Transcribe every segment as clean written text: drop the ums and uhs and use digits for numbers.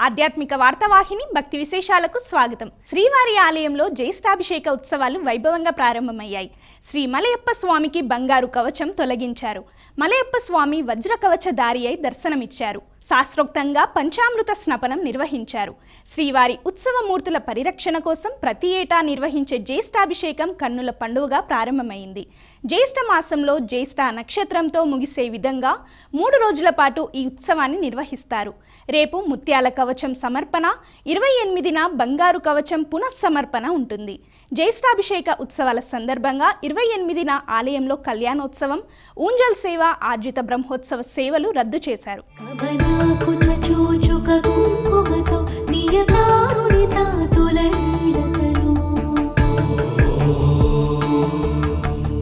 ఆధ్యాత్మిక వార్తావాహిని భక్తి విశేషాలకు స్వాగతం. శ్రీవారి ఆలయంలో జ్యేష్ఠాభిషేక ఉత్సవాలు వైభవంగా ప్రారంభమయ్యాయి. శ్రీ మలయప్ప స్వామికి బంగారు కవచం తొలగించారు. మలయప్ప స్వామి వజ్ర కవచధారి అయి దర్శనమిచ్చారు. శాస్త్రోక్తంగా పంచామృత స్నపనం నిర్వహించారు. శ్రీవారి ఉత్సవమూర్తుల పరిరక్షణ కోసం ప్రతి ఏటా నిర్వహించే జ్యేష్ఠాభిషేకం కన్నుల పండుగగా ప్రారంభమైంది. జ్యేష్ఠ మాసంలో జ్యేష్ఠ నక్షత్రంతో ముగిసే విధంగా 3 రోజుల పాటు ఈ ఉత్సవాన్ని నిర్వహిస్తారు. రేపు ముత్యాల కవచం సమర్పణ, 28న బంగారు కవచం పునఃసమర్పణ ఉంటుంది. జ్యేష్ఠాభిషేక ఉత్సవాల సందర్భంగా 28న ఆలయంలో కళ్యాణోత్సవం, ఊంజల్ సేవ, ఆర్జిత బ్రహ్మోత్సవ సేవలు రద్దు చేశారు. కుంకుమతో నియతారుణిత తులనీలతను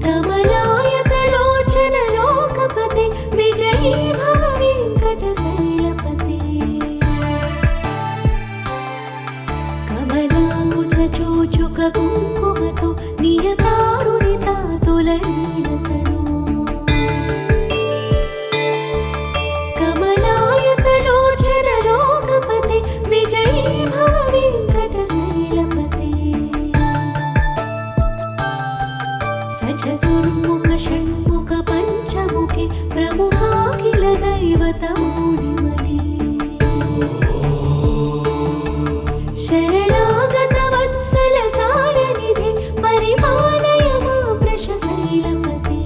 కమలాయతలోచన లోకపతి విజయీ భవ వెంకటశైలపతి సచతుర్ముఖ షణ్ముఖ పంచముఖి ప్రముఖాఖిల దైవతమూడిమని శరణాగత వత్సల సారణిధి పరిపాలయ మా వృషశైలపతి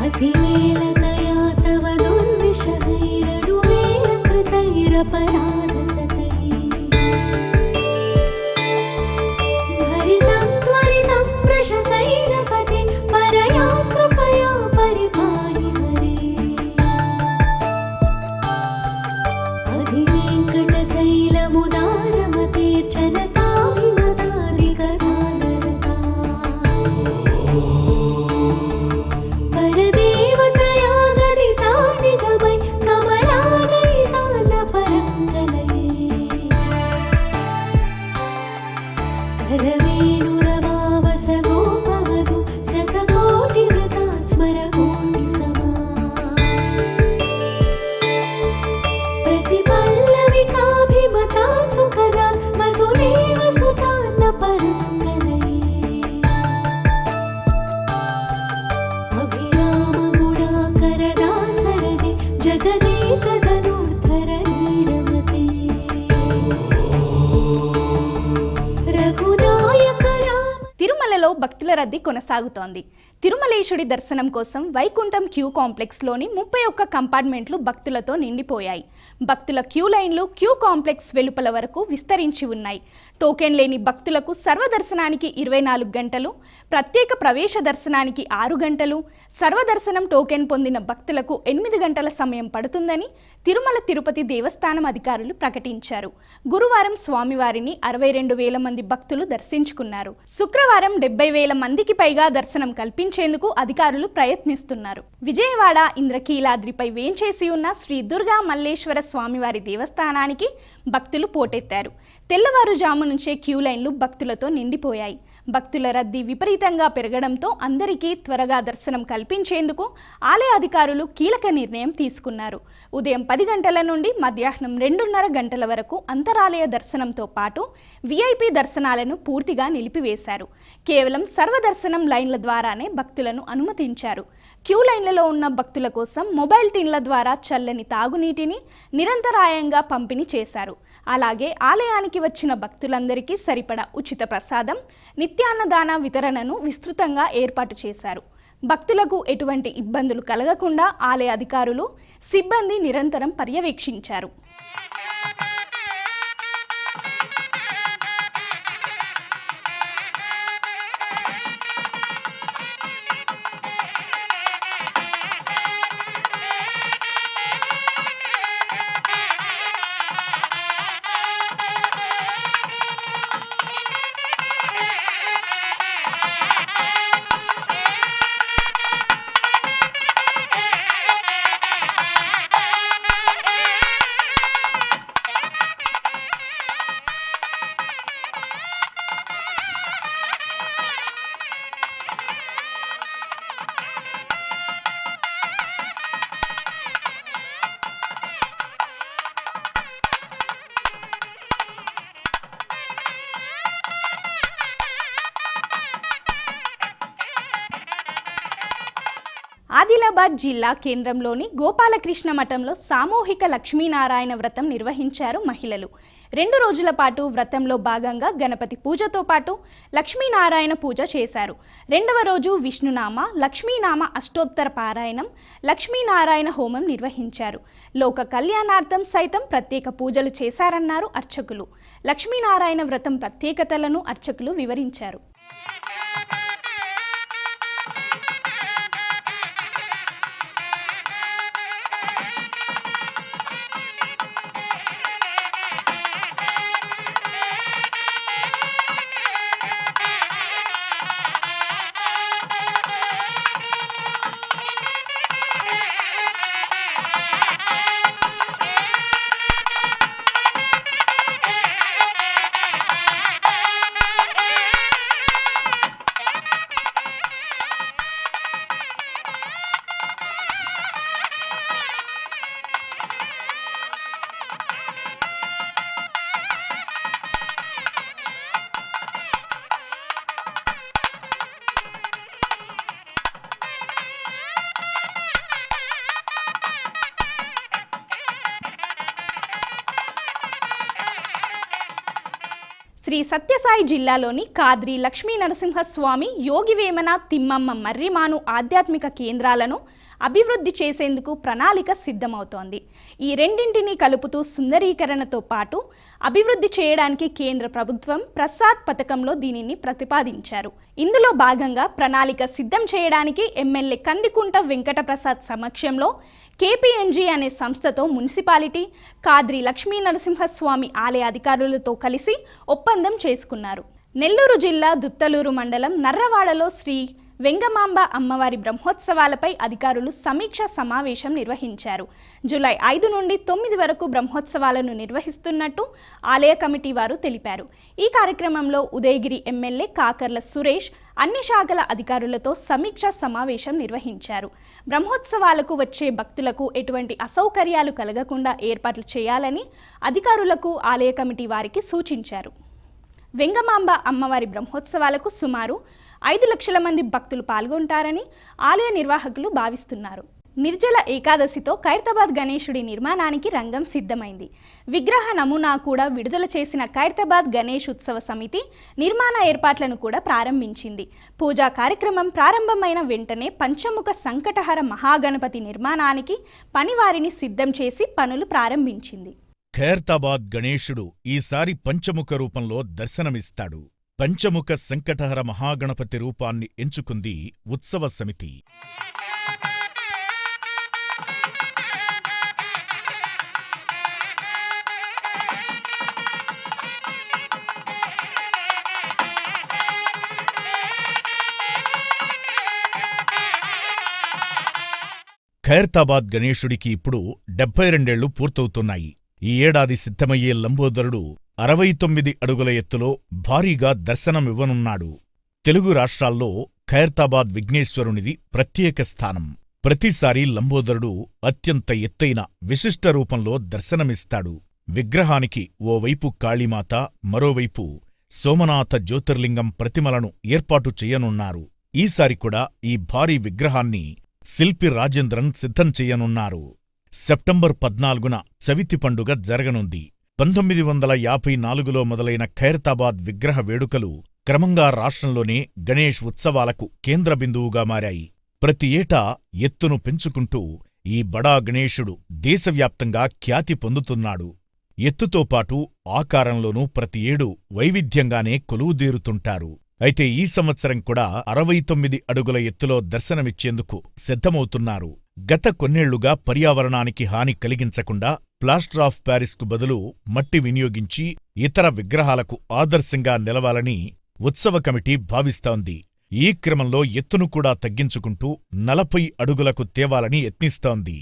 అధివేల దయా తవ దుర్విషహైరడు వేల కృతైరపరాధ సతై భరితం త్వరితం వృషశైలపతి పరయా కృపయా పరిపాలి హరే అధివేంకటశైలముదారమతే చలతాభిమతాదిగదానరతా పరదేవతయా గదితా నిగమై కమలాలయితాన పరంగలయే కరవేణురవావస గోపవధు శతకోటి వృతాత్ స్మర కోటి సమా ప్రతిపల్లవికాభిమతా సుఖదా వసుదేవ సుతాన్న పరంగలయే అభిరామ గుణాకర దాసరథి జగదేక ధనుర్ధర నీరమతే రఘునాయక రామ. తిరుమలలో భక్తుల రద్దీ కొనసాగుతోంది. తిరుమలేశుడి దర్శనం కోసం వైకుంఠం క్యూ కాంప్లెక్స్లోని 31 కంపార్ట్మెంట్లు భక్తులతో నిండిపోయాయి. భక్తుల క్యూ లైన్లు క్యూ కాంప్లెక్స్ వెలుపల వరకు విస్తరించి ఉన్నాయి. టోకెన్ లేని భక్తులకు సర్వదర్శనానికి 24 గంటలు, ప్రత్యేక ప్రవేశ దర్శనానికి 6 గంటలు, సర్వదర్శనం టోకెన్ పొందిన భక్తులకు 8 గంటల సమయం పడుతుందని తిరుమల తిరుపతి దేవస్థానం అధికారులు ప్రకటించారు. గురువారం స్వామివారిని 62,000 మంది భక్తులు దర్శించుకున్నారు. శుక్రవారం 70,000 మందికి పైగా దర్శనం కల్పించేందుకు అధికారులు ప్రయత్నిస్తున్నారు. విజయవాడ ఇంద్రకీలాద్రిపై వేంచేసి ఉన్న శ్రీ దుర్గా మల్లేశ్వర స్వామివారి దేవస్థానానికి భక్తులు పోటెత్తారు. తెల్లవారుజాము నుంచే క్యూ లైన్లు భక్తులతో నిండిపోయాయి. భక్తుల రద్దీ విపరీతంగా పెరగడంతో అందరికీ త్వరగా దర్శనం కల్పించేందుకు ఆలయ అధికారులు కీలక నిర్ణయం తీసుకున్నారు. ఉదయం 10 గంటల నుండి మధ్యాహ్నం 2:30 గంటల వరకు అంతరాలయ దర్శనంతో పాటు విఐపి దర్శనాలను పూర్తిగా నిలిపివేశారు. కేవలం సర్వదర్శనం లైన్ల ద్వారానే భక్తులను అనుమతించారు. క్యూ లైన్లలో ఉన్న భక్తుల కోసం మొబైల్ టిన్ల ద్వారా చల్లని తాగునీటిని నిరంతరాయంగా పంపిణీ చేశారు. అలాగే ఆలయానికి వచ్చిన భక్తులందరికీ సరిపడా ఉచిత ప్రసాదం, నిత్యాన్నదాన వితరణను విస్తృతంగా ఏర్పాటు చేశారు. భక్తులకు ఎటువంటి ఇబ్బందులు కలగకుండా ఆలయ అధికారులు, సిబ్బంది నిరంతరం పర్యవేక్షించారు. ఆదిలాబాద్ జిల్లా కేంద్రంలోని గోపాలకృష్ణ మఠంలో సామూహిక లక్ష్మీనారాయణ వ్రతం నిర్వహించారు మహిళలు. 2 రోజుల పాటు వ్రతంలో భాగంగా గణపతి పూజతో పాటు లక్ష్మీనారాయణ పూజ చేశారు. 2వ రోజు విష్ణునామ, లక్ష్మీనామ అష్టోత్తర పారాయణం, లక్ష్మీనారాయణ హోమం నిర్వహించారు. లోక కళ్యాణార్థం సైతం ప్రత్యేక పూజలు చేశారన్నారు అర్చకులు. లక్ష్మీనారాయణ వ్రతం ప్రత్యేకతలను అర్చకులు వివరించారు. శ్రీ సత్యసాయి జిల్లాలోని కాద్రి లక్ష్మీ నరసింహస్వామి, యోగివేమన, తిమ్మమ్మ మర్రిమాను ఆధ్యాత్మిక కేంద్రాలను అభివృద్ధి చేసేందుకు ప్రణాళిక సిద్ధమవుతోంది. ఈ రెండింటినీ కలుపుతూ సుందరీకరణతో పాటు అభివృద్ధి చేయడానికి కేంద్ర ప్రభుత్వం ప్రసాద్ పథకంలో దీనిని ప్రతిపాదించారు. ఇందులో భాగంగా ప్రణాళిక సిద్ధం చేయడానికి ఎమ్మెల్యే కందికుంట వెంకటప్రసాద్ సమక్షంలో KPMG అనే సంస్థతో మున్సిపాలిటీ, కాద్రి లక్ష్మీ నరసింహస్వామి ఆలయ అధికారులతో కలిసి ఒప్పందం చేసుకున్నారు. నెల్లూరు జిల్లా దుత్తలూరు మండలం నర్రవాడలో శ్రీ వెంగమాంబ అమ్మవారి బ్రహ్మోత్సవాలపై అధికారులు సమీక్షా సమావేశం నిర్వహించారు. జూలై 5 నుండి 9 వరకు బ్రహ్మోత్సవాలను నిర్వహిస్తున్నట్టు ఆలయ కమిటీ వారు తెలిపారు. ఈ కార్యక్రమంలో ఉదయగిరి ఎమ్మెల్యే కాకర్ల సురేష్ అన్ని శాఖల అధికారులతో సమీక్షా సమావేశం నిర్వహించారు. బ్రహ్మోత్సవాలకు వచ్చే భక్తులకు ఎటువంటి అసౌకర్యాలు కలగకుండా ఏర్పాట్లు చేయాలని అధికారులకు ఆలయ కమిటీ వారికి సూచించారు. వెంగమాంబ అమ్మవారి బ్రహ్మోత్సవాలకు సుమారు 5 లక్షల మంది భక్తులు పాల్గొంటారని ఆలయ నిర్వాహకులు భావిస్తున్నారు. నిర్జల ఏకాదశితో ఖైరతాబాద్ గణేశుడి నిర్మాణానికి రంగం సిద్ధమైంది. విగ్రహ నమూనా కూడా విడుదల చేసిన ఖైరతాబాద్ గణేష్ ఉత్సవ సమితి నిర్మాణ ఏర్పాట్లను కూడా ప్రారంభించింది. పూజా కార్యక్రమం ప్రారంభమైన వెంటనే పంచముఖ సంకటహర మహాగణపతి నిర్మాణానికి పనివారిని సిద్ధం చేసి పనులు ప్రారంభించింది. ఖైరతాబాద్ గణేశుడు ఈసారి పంచముఖ రూపంలో దర్శనమిస్తాడు. పంచముఖ సంకటహర మహాగణపతి రూపాన్ని ఎంచుకుంది ఉత్సవ సమితి. ఖైరతాబాద్ గణేశుడికి ఇప్పుడు 72 ఏళ్లు పూర్తవుతున్నాయి. ఈ ఏడాది సిద్ధమయ్యే లంబోదరుడు 69 అడుగుల ఎత్తులో భారీగా దర్శనమివ్వనున్నాడు. తెలుగు రాష్ట్రాల్లో ఖైరతాబాద్ విఘ్నేశ్వరునిది ప్రత్యేక స్థానం. ప్రతిసారీ లంబోదరుడు అత్యంత ఎత్తైన విశిష్ట రూపంలో దర్శనమిస్తాడు. విగ్రహానికి ఓవైపు కాళీమాత, మరోవైపు సోమనాథ జ్యోతిర్లింగం ప్రతిమలను ఏర్పాటు చెయ్యనున్నారు. ఈసారి కూడా ఈ భారీ విగ్రహాన్ని శిల్పి రాజేంద్రన్ సిద్ధం చెయ్యనున్నారు. సెప్టెంబర్ 14న చవితి పండుగ జరగనుంది. 1954లో మొదలైన ఖైరతాబాద్ విగ్రహ వేడుకలు క్రమంగా రాష్ట్రంలోనే గణేష్ ఉత్సవాలకు కేంద్ర బిందువుగా మారాయి. ప్రతి ఏటా ఎత్తును పెంచుకుంటూ ఈ బడా గణేశుడు దేశవ్యాప్తంగా ఖ్యాతి పొందుతున్నాడు. ఎత్తుతో పాటు ఆకారంలోనూ ప్రతి ఏడూ వైవిధ్యంగానే కొలువుదీరుతుంటారు. అయితే ఈ సంవత్సరం కూడా 69 అడుగుల ఎత్తులో దర్శనమిచ్చేందుకు సిద్ధమవుతున్నారు. గత కొన్నేళ్లుగా పర్యావరణానికి హాని కలిగించకుండా ప్లాస్టర్ ఆఫ్ ప్యారిస్కు బదులు మట్టి వినియోగించి ఇతర విగ్రహాలకు ఆదర్శంగా నిలవాలని ఉత్సవ కమిటీ భావిస్తోంది. ఈ క్రమంలో ఎత్తును కూడా తగ్గించుకుంటూ 40 అడుగులకు తేవాలని యత్నిస్తోంది.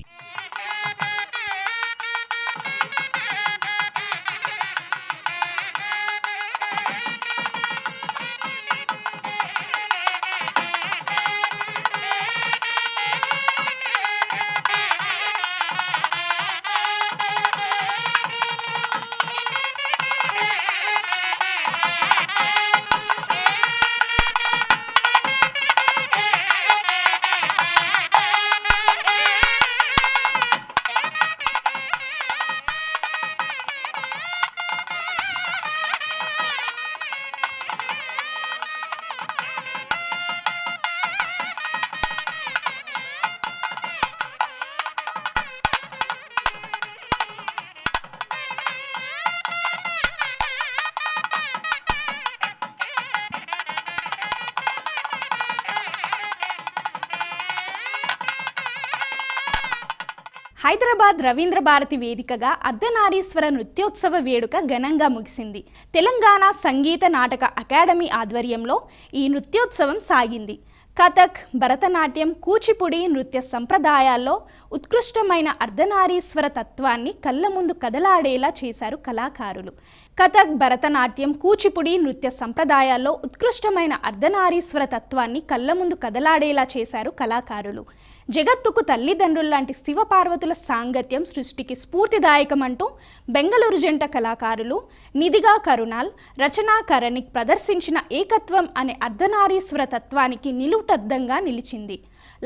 హైదరాబాద్ రవీంద్ర భారతి వేదికగా అర్ధనారీశ్వర నృత్యోత్సవ వేడుక ఘనంగా ముగిసింది. తెలంగాణ సంగీత నాటక అకాడమీ ఆధ్వర్యంలో ఈ నృత్యోత్సవం సాగింది. కథక్, భరతనాట్యం, కూచిపూడి నృత్య సంప్రదాయాల్లో ఉత్కృష్టమైన అర్ధనారీశ్వర తత్వాన్ని కళ్ళ ముందు కదలాడేలా చేశారు కళాకారులు. కథక్, భరతనాట్యం, కూచిపూడి నృత్య సంప్రదాయాల్లో ఉత్కృష్టమైన అర్ధనారీశ్వర తత్వాన్ని కళ్ళ ముందు కదలాడేలా చేశారు కళాకారులు. జగత్తుకు తల్లిదండ్రుల్లాంటి శివపార్వతుల సాంగత్యం సృష్టికి స్ఫూర్తిదాయకమంటూ బెంగళూరు జంట కళాకారులు నిధిగా కరుణాల్, రచనా కరణిక్ ప్రదర్శించిన ఏకత్వం అనే అర్ధనారీశ్వర తత్వానికి నిలువుటద్దంగా నిలిచింది.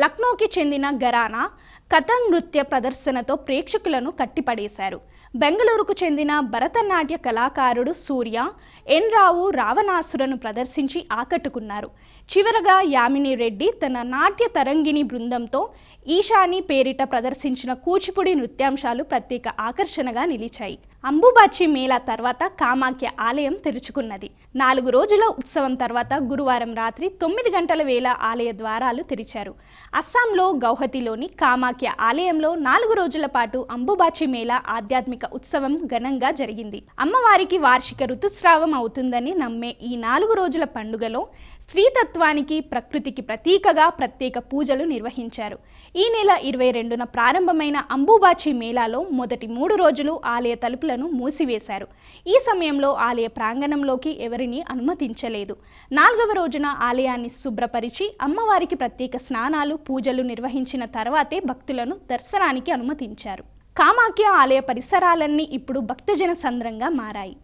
లక్నోకి చెందిన ఘరానా కథక్ నృత్య ప్రదర్శనతో ప్రేక్షకులను కట్టిపడేశారు. బెంగళూరుకు చెందిన భరతనాట్య కళాకారుడు సూర్య ఎన్ రావు రావణాసురను ప్రదర్శించి ఆకట్టుకున్నారు. చివరగా యామిని రెడ్డి తన నాట్య తరంగిణి బృందంతో ఈశాని పేరిట ప్రదర్శించిన కూచిపూడి నృత్యాంశాలు ప్రత్యేక ఆకర్షణగా నిలిచాయి. అంబుబాచి మేళా తర్వాత కామాఖ్య ఆలయం తెరుచుకున్నది. 4 రోజుల ఉత్సవం తర్వాత గురువారం రాత్రి 9 గంటల వేళ ఆలయ ద్వారాలు తెరిచారు. అస్సాంలో గౌహతిలోని కామాఖ్య ఆలయంలో 4 రోజుల పాటు అంబుబాచి మేళా ఆధ్యాత్మిక ఉత్సవం ఘనంగా జరిగింది. అమ్మవారికి వార్షిక ఋతుస్రావం అవుతుందని నమ్మే ఈ 4 రోజుల పండుగలో స్త్రీతత్వానికి, ప్రకృతికి ప్రతీకగా ప్రత్యేక పూజలు నిర్వహించారు. ఈ నెల 22న ప్రారంభమైన అంబుబాచి మేళాలో మొదటి 3 రోజులు ఆలయ తలుపులను మూసివేశారు. ఈ సమయంలో ఆలయ ప్రాంగణంలోకి ఎవరిని అనుమతించలేదు. 4వ రోజున ఆలయాన్ని శుభ్రపరిచి అమ్మవారికి ప్రత్యేక స్నానాలు, పూజలు నిర్వహించిన తర్వాతే భక్తులను దర్శనానికి అనుమతించారు. కామాఖ్య ఆలయ పరిసరాలన్నీ ఇప్పుడు భక్తజన సంద్రంగా మారాయి.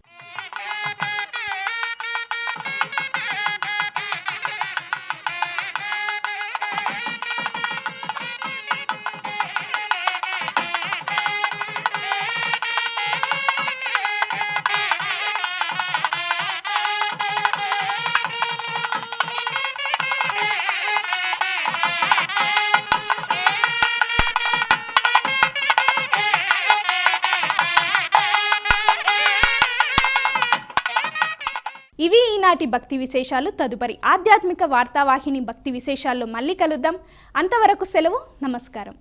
ఇవి ఈనాటి భక్తి విశేషాలు. తదుపరి ఆధ్యాత్మిక వార్తావాహిని భక్తి విశేషాల్లో మళ్ళీ కలుద్దాం. అంతవరకు సెలవు. నమస్కారం.